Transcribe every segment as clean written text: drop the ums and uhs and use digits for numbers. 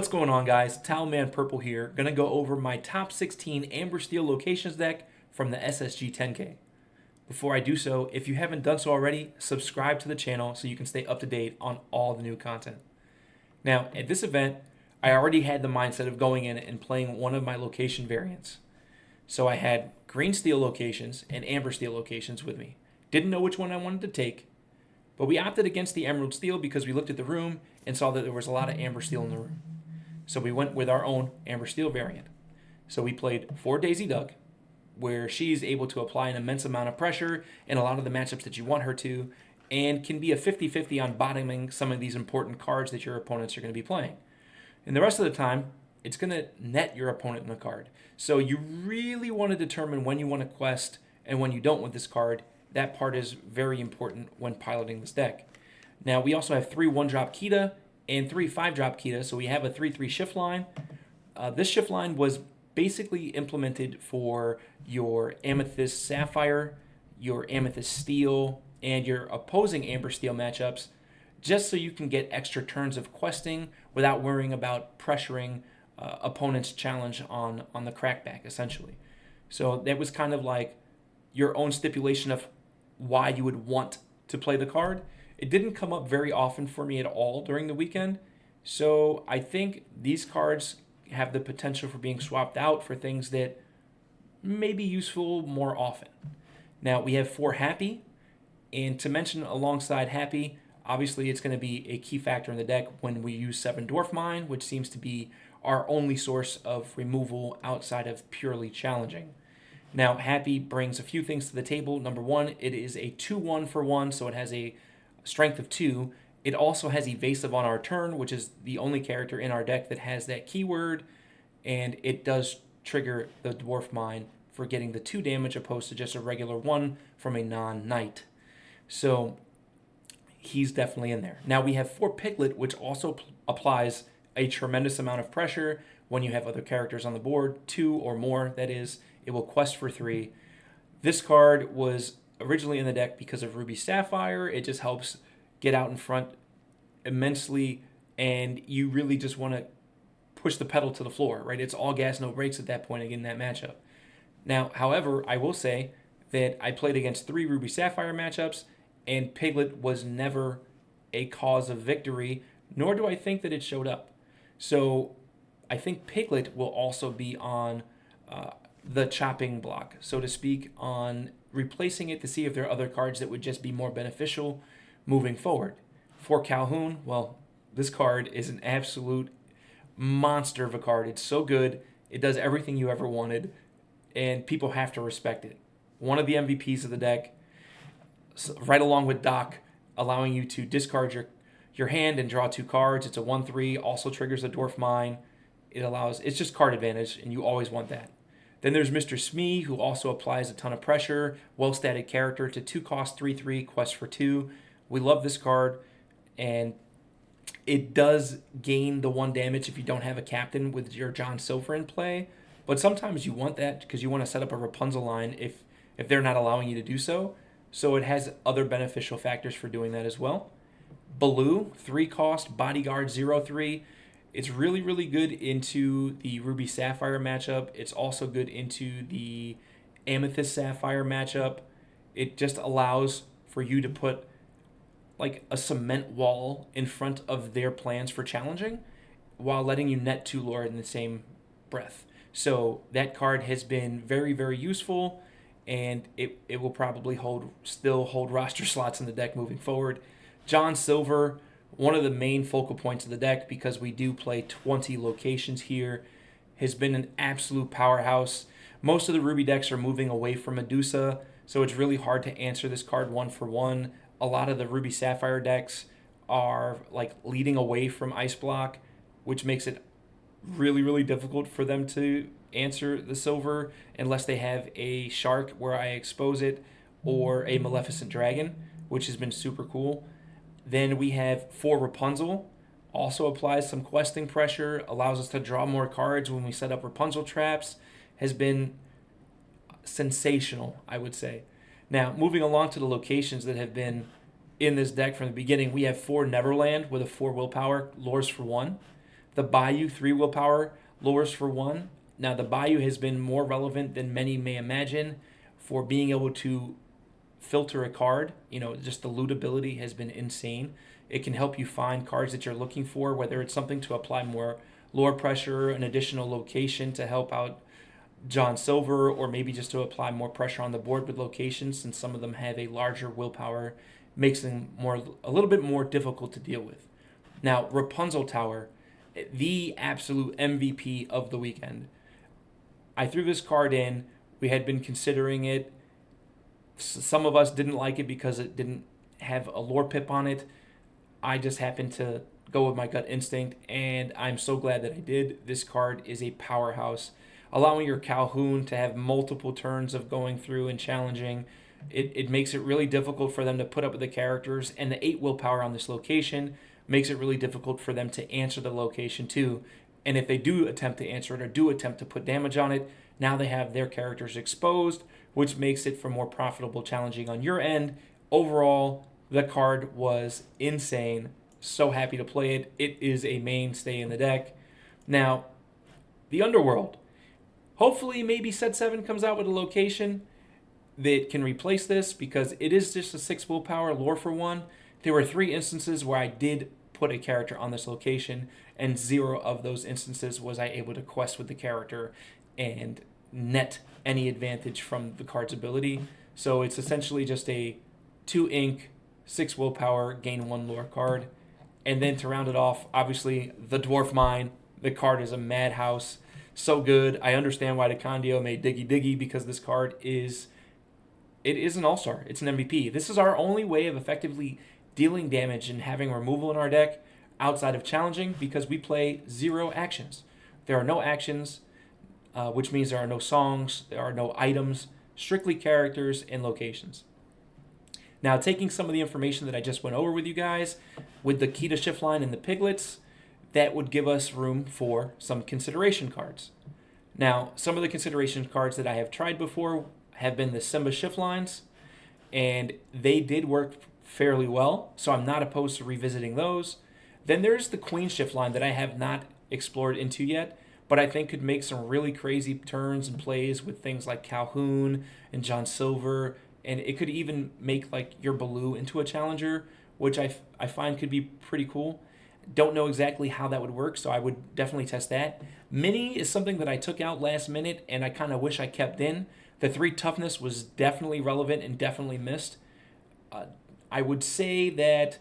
What's going on, guys? TowelManPurple here. Gonna go over my top 16 Amber Steel locations deck from the SSG 10K. Before I do so, if you haven't done so already, subscribe to the channel so you can stay up to date on all the new content. Now, at this event, I already had the mindset of going in and playing one of my location variants. So I had green steel locations and amber steel locations with me. Didn't know which one I wanted to take, but we opted against the emerald steel because we looked at the room and saw that there was a lot of amber steel in the room. So we went with our own amber steel variant. So we played 4 Daisy Duck, where she's able to apply an immense amount of pressure in a lot of the matchups that you want her to, and can be a 50-50 on bottoming some of these important cards that your opponents are going to be playing. And the rest of the time, it's going to net your opponent in a card. So you really want to determine when you want to quest and when you don't with this card. That part is very important when piloting this deck. Now, we also have 3 1-drop Kita and 3 5-drop Kita, so we have a 3-3 shift line. This shift line was basically implemented for your Amethyst Sapphire, your Amethyst Steel, and your opposing Amber Steel matchups, just so you can get extra turns of questing without worrying about pressuring opponent's challenge on the crackback, essentially. So that was kind of like your own stipulation of why you would want to play the card. It didn't come up very often for me at all during the weekend, so I think these cards have the potential for being swapped out for things that may be useful more often. Now, we have 4 Happy, and to mention alongside Happy, obviously it's going to be a key factor in the deck when we use 7 Dwarf Mine, which seems to be our only source of removal outside of purely challenging. Now, Happy brings a few things to the table. Number 1, it is a 2-1 for 1, so it has a strength of 2. It also has Evasive on our turn, which is the only character in our deck that has that keyword, and it does trigger the Dwarf Mine for getting the 2 damage opposed to just a regular 1 from a non-knight. So he's definitely in there. Now we have 4 Piglet, which also applies a tremendous amount of pressure when you have other characters on the board, 2 or more, that is. It will quest for 3. This card was originally in the deck because of Ruby Sapphire. It just helps get out in front immensely, and you really just want to push the pedal to the floor, right? It's all gas, no brakes at that point in that matchup. Now, however, I will say that I played against 3 Ruby Sapphire matchups, and Piglet was never a cause of victory, nor do I think that it showed up. So I think Piglet will also be on the chopping block, so to speak, on replacing it to see if there are other cards that would just be more beneficial moving forward. For Calhoun, well, this card is an absolute monster of a card. It's so good. It does everything you ever wanted, and people have to respect it. One of the MVPs of the deck, right along with Doc, allowing you to discard your hand and draw 2 cards. It's a 1-3, also triggers a Dwarf Mine. It's just card advantage, and you always want that. Then there's Mr. Smee, who also applies a ton of pressure, well-statted character. It's a 2-cost 3-3, quest for 2. We love this card, and it does gain the 1 damage if you don't have a captain with your John Silver in play, but sometimes you want that because you want to set up a Rapunzel line if they're not allowing you to do so. So it has other beneficial factors for doing that as well. Baloo, 3-cost, bodyguard 0-3. It's really, really good into the Ruby Sapphire matchup. It's also good into the Amethyst Sapphire matchup. It just allows for you to put like a cement wall in front of their plans for challenging while letting you net 2 lore in the same breath. So that card has been very, very useful, and it will probably still hold roster slots in the deck moving forward. John Silver, one of the main focal points of the deck, because we do play 20 locations here, has been an absolute powerhouse. Most of the Ruby decks are moving away from Medusa, so it's really hard to answer this card 1 for 1. A lot of the Ruby Sapphire decks are like leading away from Ice Block, which makes it really, really difficult for them to answer the Silver unless they have a Shark where I expose it, or a Maleficent Dragon, which has been super cool. Then we have 4 Rapunzel, also applies some questing pressure, allows us to draw more cards when we set up Rapunzel traps, has been sensational, I would say. Now, moving along to the locations that have been in this deck from the beginning, we have 4 Neverland with a 4 willpower, lures for 1. The Bayou 3 willpower lures for 1. Now, the Bayou has been more relevant than many may imagine for being able to filter a card. Just the loot ability has been insane. It can help you find cards that you're looking for, whether it's something to apply more lore pressure, an additional location to help out John Silver, or maybe just to apply more pressure on the board with locations, since some of them have a larger willpower, makes them a little bit more difficult to deal with. Now, Rapunzel Tower, the absolute MVP of the weekend. I threw this card in. We had been considering it. Some of us didn't like it because it didn't have a lore pip on it. I just happened to go with my gut instinct, and I'm so glad that I did. This card is a powerhouse, allowing your Calhoun to have multiple turns of going through and challenging. It makes it really difficult for them to put up with the characters, and the 8 willpower on this location makes it really difficult for them to answer the location too. And if they do attempt to answer it or do attempt to put damage on it, now they have their characters exposed, which makes it for more profitable challenging on your end. Overall, the card was insane. So happy to play it. It is a mainstay in the deck. Now, the Underworld. Hopefully, maybe set 7 comes out with a location that can replace this, because it is just a 6 willpower lore for 1. There were 3 instances where I did put a character on this location, and 0 of those instances was I able to quest with the character and net any advantage from the card's ability. So it's essentially just a 2 ink, 6 willpower, gain 1 lore card. And then to round it off, obviously, the Dwarf Mine. The card is a madhouse. So good. I understand why the Condio made Diggy Diggy, because this card is an all-star. It's an MVP. This is our only way of effectively dealing damage and having removal in our deck outside of challenging, because we play 0 actions. There are no actions, which means there are no songs, there are no items, strictly characters and locations. Now, taking some of the information that I just went over with you guys, with the key to shift line and the piglets, that would give us room for some consideration cards. Now, some of the consideration cards that I have tried before have been the Simba shift lines, and they did work fairly well, so I'm not opposed to revisiting those. Then there's the Queen shift line that I have not explored into yet, but I think could make some really crazy turns and plays with things like Calhoun and John Silver, and it could even make like your Baloo into a challenger, which I find could be pretty cool. Don't know exactly how that would work, so I would definitely test that. Mini is something that I took out last minute, and I kind of wish I kept in. The 3 toughness was definitely relevant and definitely missed. I would say that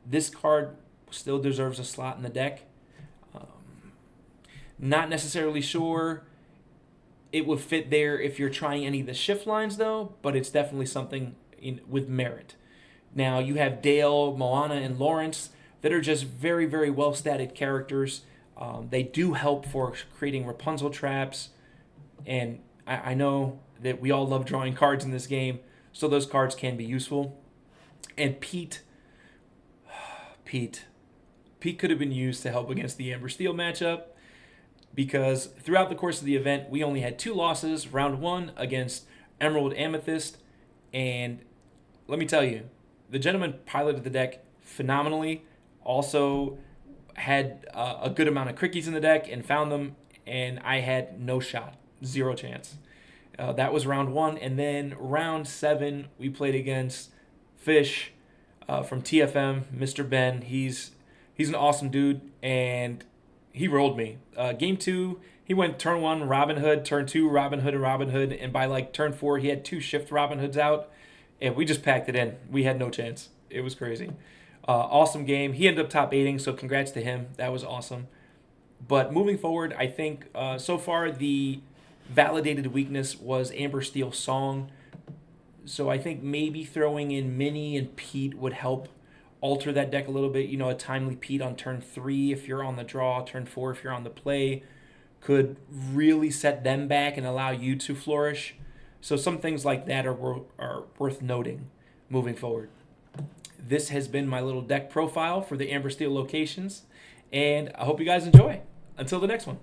this card still deserves a slot in the deck. Not necessarily sure it would fit there if you're trying any of the shift lines, though, but it's definitely something with merit. Now, you have Dale, Moana, and Lawrence that are just very, very well-statted characters. They do help for creating Rapunzel traps, and I know that we all love drawing cards in this game, so those cards can be useful. And Pete could have been used to help against the Amber Steel matchup, because throughout the course of the event, we only had 2 losses. Round 1 against Emerald Amethyst, and let me tell you, the gentleman piloted the deck phenomenally. Also had a good amount of crickies in the deck and found them, and I had no shot, 0 chance. That was round 1, and then round 7 we played against Fish from TFM, Mr. Ben. He's an awesome dude, and he rolled me. Game 2, he went turn 1 Robin Hood, turn 2 Robin Hood and Robin Hood, and by like turn 4 he had 2 shift Robin Hoods out, and we just packed it in. We had no chance. It was crazy. Awesome game. He ended up top 8ing, so congrats to him. That was awesome. But moving forward, I think so far the validated weakness was Amber Steel Song. So I think maybe throwing in Minnie and Pete would help alter that deck a little bit. You know, a timely Pete on turn 3 if you're on the draw, turn 4 if you're on the play, could really set them back and allow you to flourish. So some things like that are worth noting moving forward. This has been my little deck profile for the Amber Steel locations, and I hope you guys enjoy. Until the next one.